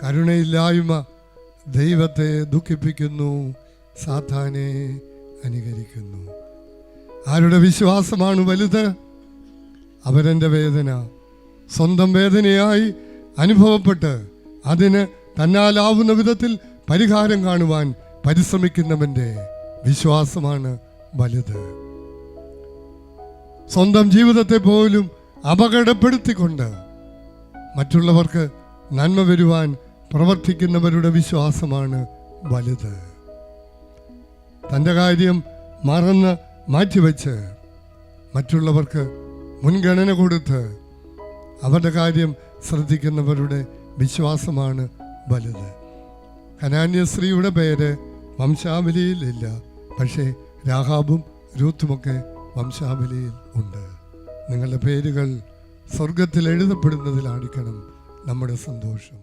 കരുണയില്ലായ്മ ദൈവത്തെ ദുഃഖിപ്പിക്കുന്നു, സാത്താനെ അനുകരിക്കുന്നു. ആരുടെ വിശ്വാസമാണ് വലുത്? അവരൻ്റെ വേദന സ്വന്തം വേദനയായി അനുഭവപ്പെട്ട് അതിന് തന്നാലാവുന്ന വിധത്തിൽ പരിഹാരം കാണുവാൻ പരിശ്രമിക്കുന്നവൻ്റെ വിശ്വാസമാണ് വലുത്. സ്വന്തം ജീവിതത്തെ പോലും അപകടപ്പെടുത്തിക്കൊണ്ട് മറ്റുള്ളവർക്ക് നന്മ വരുവാൻ പ്രവർത്തിക്കുന്നവരുടെ വിശ്വാസമാണ് വലുത്. തൻ്റെ കാര്യം മറന്ന് മാറ്റിവെച്ച് മറ്റുള്ളവർക്ക് മുൻഗണന കൊടുത്ത് അവരുടെ കാര്യം ശ്രദ്ധിക്കുന്നവരുടെ വിശ്വാസമാണ് വലുത്. കനാന്യ സ്ത്രീയുടെ പേര് വംശാവലിയിൽ ഇല്ല, പക്ഷേ രാഹാബും രൂത്തുമൊക്കെ വംശാവലിയിൽ ഉണ്ട്. നിങ്ങളുടെ പേരുകൾ സ്വർഗത്തിൽ എഴുതപ്പെടുന്നതിലായിരിക്കണം നമ്മുടെ സന്തോഷം.